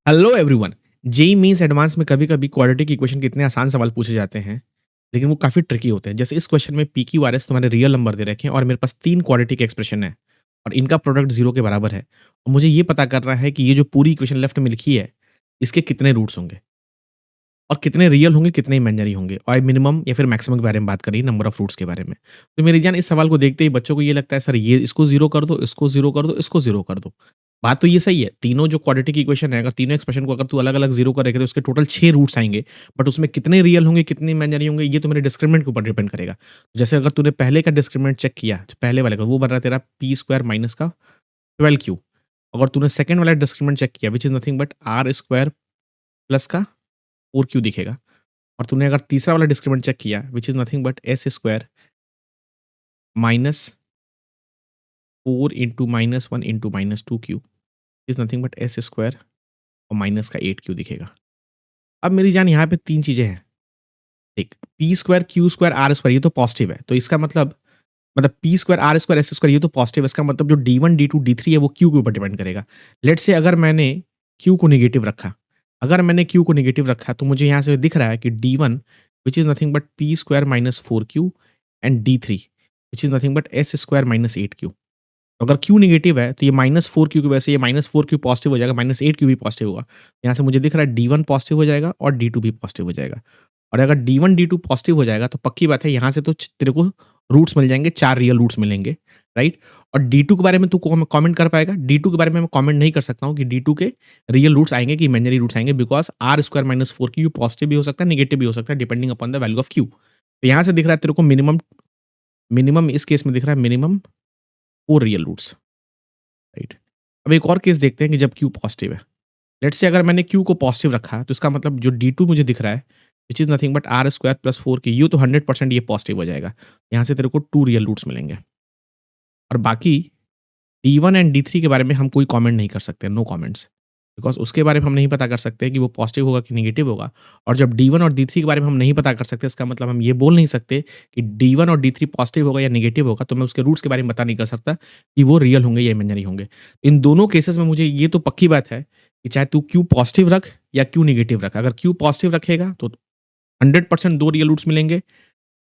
Hello everyone. JEE mains advance में कभी-कभी quadratic equation के इतने आसान सवाल पूछे जाते हैं, लेकिन वो काफ़ी ट्रिकी होते हैं। जैसे इस क्वेश्चन में पी क्यू आर एस तुम्हारे रियल नंबर दे रखे हैं और मेरे पास 3 क्वाड्रेटिक एक्सप्रेशन है और इनका प्रोडक्ट 0 के बराबर है। और मुझे ये पता करना है कि ये जो पूरी इक्वेशन लेफ्ट में लिखी है, इसके कितने रूट्स होंगे और कितने रियल होंगे, कितने इमेजिनरी होंगे और मिनिमम या फिर मैक्सिमम के बारे में बात करें, नंबर ऑफ रूट्स के बारे में। तो मेरी जान इस सवाल को देखते ही बच्चों को ये लगता है सर ये इसको 0 कर दो, इसको 0 कर दो, इसको 0 कर दो। बात तो ये सही है, तीनों जो क्वाड्रेटिक इक्वेशन है, अगर तीनों एक्सप्रेशन को अगर तू अलग-अलग 0 करेगा तो उसके टोटल 6 रूट्स आएँगे। बट उसमें कितने रियल होंगे, कितने इमेजिनरी होंगे, ये तो मेरे डिस्क्रिमिनेंट के ऊपर डिपेंड करेगा। जैसे अगर तूने पहले का डिस्क्रिमिनेंट चेक किया, तो पहले वाले का वो बन रहा है तेरा पी स्क्वायर माइनस का 12 क्यू। अगर तूने सेकंड वाला डिस्क्रिमिनेंट चेक किया which is nothing but R square plus का 4 क्यू दिखेगा। और तूने अगर तीसरा वाला डिस्क्रिमिनेंट चेक किया which is nothing but S square minus 4 into minus 1 into minus 2 Q is nothing but S square और माइनस का 8 क्यू दिखेगा। अब मेरी जान यहाँ पे 3 चीज़ें हैं। देख P square, Q square, R square ये तो पॉज़िटिव है। तो इसका मतलब P square, R square, S square ये तो पॉज़िटिव है। इसका मतलब जो डी1, डी2, डी3 है वो क्यू के ऊपर डिपेंड करेगा। लेट्स से अगर मैंने क्यू को नेगेटिव रखा, तो मुझे यहाँ से दिख रहा है कि D1 which is nothing but P square minus 4 Q and D3 which is nothing but S square minus 8 Q. अगर क्यू नेगेटिव है तो ये -4 क्यू की वजह से ये -4 क्यू पॉज़िटिव हो जाएगा, -8 क्यू भी पॉज़िटिव होगा। यहाँ से मुझे दिख रहा है डी1 पॉज़िटिव हो जाएगा और डी2 भी पॉज़िटिव हो जाएगा। और अगर डी1, डी2 पॉज़िटिव हो जाएगा तो पक्की बात है यहाँ से तो तेरे को रूट्स मिल जाएँगे, 4 रियल रूट्स मिलेंगे, राइट? और डी2 के बारे में तू कमेंट कर पाएगा? डी2 के बारे में मैं कमेंट नहीं कर सकता हूँ कि डी2 के रियल रूट्स आएँगे कि इमेजिनरी रूट्स आएँगे because R square minus 4 Q positive भी हो सकता है, नेगेटिव भी हो सकता है depending upon the value of Q. तो यहाँ से दिख रहा है तेरे को मिनिमम मिनिमम इस केस में दिख रहा है मिनिमम 4 रियल रूट्स। राइट। अब एक और केस देखते हैं कि जब क्यू पॉजिटिव है। लेट्स से अगर मैंने क्यू को पॉजिटिव रखा तो इसका मतलब जो डी2 मुझे दिख रहा है which is nothing but R square plus 4 की यू तो 100% ये पॉजिटिव हो जाएगा। यहाँ से तेरे को 2 रियल रूट्स मिलेंगे। और बाकी डी1 एंड डी3 के बारे में हम कोई कमेंट नहीं कर सकते, नो कमेंट्स। बिकॉज़ उसके बारे में हम नहीं पता कर सकते कि वो पॉजिटिव होगा कि नेगेटिव होगा। और जब डी1 और डी3 के बारे में हम नहीं पता कर सकते इसका मतलब हम ये बोल नहीं सकते कि डी1 और डी3 पॉजिटिव होगा या नेगेटिव होगा, तो मैं उसके रूट्स के बारे में पता नहीं कर सकता कि वो रियल होंगे या इमेजिनरी होंगे। इन दोनों केसेस में मुझे ये तो पक्की बात है कि चाहे तू क्यू पॉजिटिव रख या क्यू नेगेटिव रख, अगर क्यू पॉजिटिव रखेगा तो 100% 2 रियल रूट्स मिलेंगे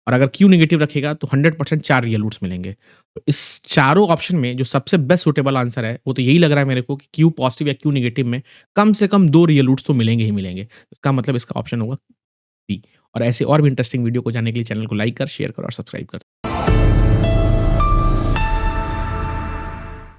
और अगर क्यू नेगेटिव रखेगा तो 100% 4 रियल रूट्स मिलेंगे। तो इस चारों ऑप्शन में जो सबसे बेस्ट सूटेबल आंसर है, वो तो यही लग रहा है मेरे को कि क्यू पॉजिटिव या क्यू नेगेटिव में कम से कम 2 रियल रूट्स तो मिलेंगे ही मिलेंगे। इसका मतलब इसका ऑप्शन होगा बी। और ऐसे और भी इंटरेस्टिंग वीडियो को जानने के लिए चैनल को लाइक कर, शेयर करो और सब्सक्राइब कर।